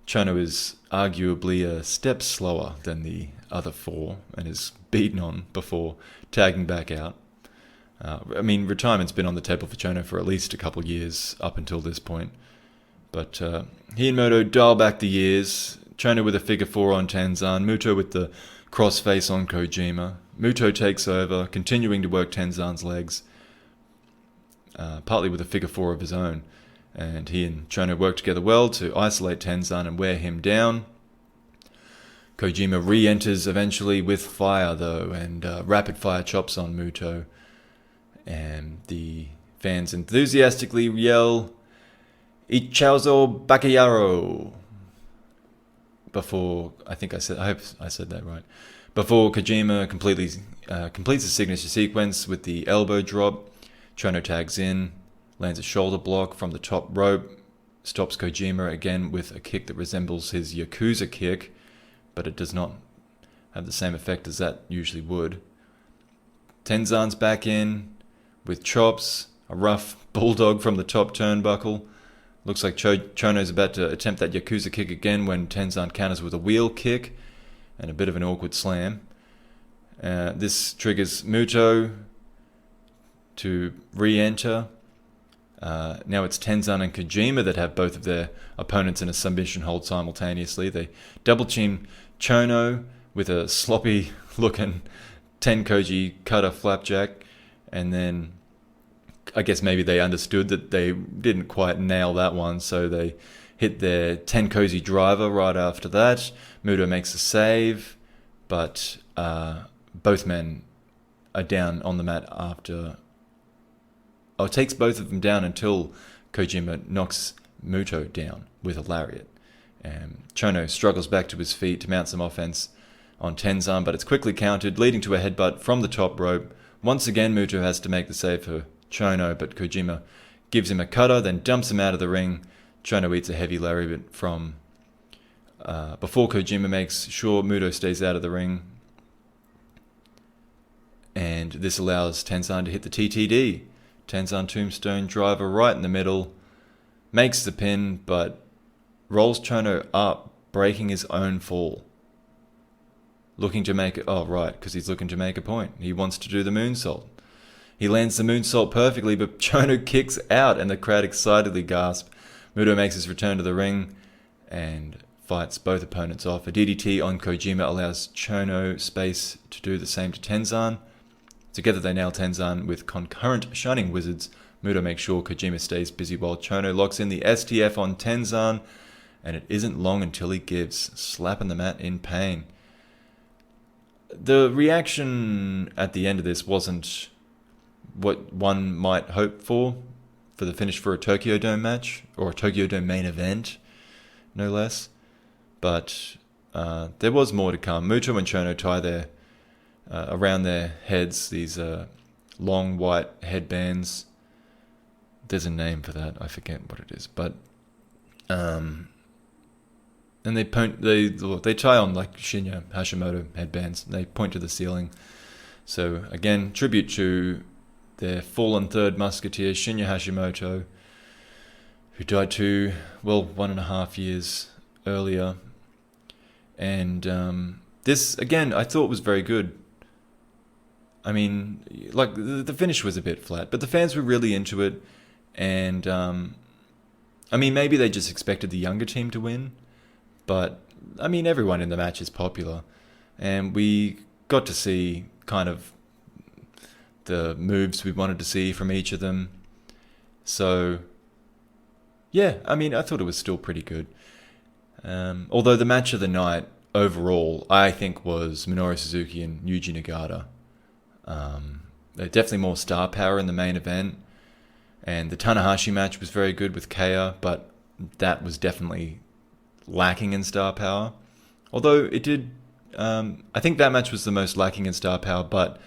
Chono is arguably a step slower than the other four and is beaten on before tagging back out. Retirement's been on the table for Chono for at least a couple of years up until this point. But he and Muto dial back the years. Chono with a figure four on Tenzan, Muto with the crossface on Kojima. Muto takes over, continuing to work Tenzan's legs, partly with a figure four of his own. And he and Chono work together well to isolate Tenzan and wear him down. Kojima re-enters eventually with fire, though, and rapid-fire chops on Muto. And the fans enthusiastically yell, "Ichauzo Bakayaro!" Before, I hope I said that right. Before Kojima completes his signature sequence with the elbow drop, Chono tags in, lands a shoulder block from the top rope, stops Kojima again with a kick that resembles his Yakuza kick, but it does not have the same effect as that usually would. Tenzan's back in with chops, a rough bulldog from the top turnbuckle. Looks like Chono's about to attempt that Yakuza kick again when Tenzan counters with a wheel kick and a bit of an awkward slam. This triggers Muto to re-enter. Now it's Tenzan and Kojima that have both of their opponents in a submission hold simultaneously. They double team Chono with a sloppy looking Tenkoji cutter flapjack, and then I guess maybe they understood that they didn't quite nail that one, so they hit their Tenkoji driver right after that. Muto makes a save, but both men are down on the mat after... it takes both of them down until Kojima knocks Muto down with a lariat. Chono struggles back to his feet to mount some offense on Tenzan, but it's quickly countered, leading to a headbutt from the top rope. Once again, Muto has to make the save for Chono, but Kojima gives him a cutter, then dumps him out of the ring. Chono eats a heavy lariat from... before Kojima makes sure Muto stays out of the ring. And this allows Tenzan to hit the TTD. Tenzan tombstone driver right in the middle, makes the pin, but rolls Chono up, breaking his own fall. Looking to make it... oh, right, because he's looking to make a point. He wants to do the moonsault. He lands the moonsault perfectly, but Chono kicks out, and the crowd excitedly gasp. Muto makes his return to the ring and fights both opponents off. A DDT on Kojima allows Chono space to do the same to Tenzan. Together they nail Tenzan with concurrent shining wizards. Muto makes sure Kojima stays busy while Chono locks in the STF on Tenzan, and it isn't long until he gives, slapping the mat in pain. The reaction at the end of this wasn't what one might hope for the finish for a Tokyo Dome match, or a Tokyo Dome main event, no less. But there was more to come. Muto and Chono tie their around their heads these long white headbands. There's a name for that. I forget what it is, but and they tie on like Shinya Hashimoto headbands. They point to the ceiling. So again, tribute to their fallen third musketeer Shinya Hashimoto, who died 1.5 years earlier. And this again, I thought was very good. I mean, like the finish was a bit flat, but the fans were really into it. And I mean, maybe they just expected the younger team to win. But, I mean, everyone in the match is popular. And we got to see kind of the moves we wanted to see from each of them. So, yeah, I mean, I thought it was still pretty good. Although the match of the night, overall, I think was Minoru Suzuki and Yuji Nagata. definitely more star power in the main event. And the Tanahashi match was very good with Kaya, but that was definitely lacking in star power. Although it did, I think that match was the most lacking in star power, but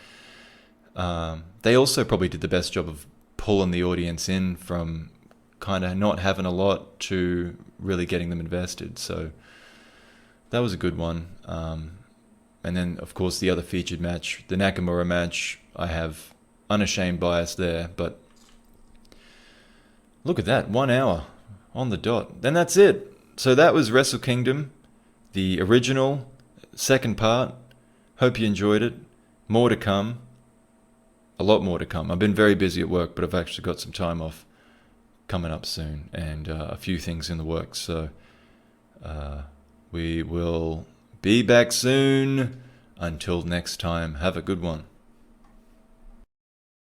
they also probably did the best job of pulling the audience in from kind of not having a lot to really getting them invested. So that was a good one. And then, of course, the other featured match, the Nakamura match, I have unashamed bias there, but look at that, 1 hour on the dot. Then that's it. So that was Wrestle Kingdom, the original, second part. Hope you enjoyed it. More to come. A lot more to come. I've been very busy at work, but I've actually got some time off coming up soon, and a few things in the works. So we will be back soon. Until next time, have a good one.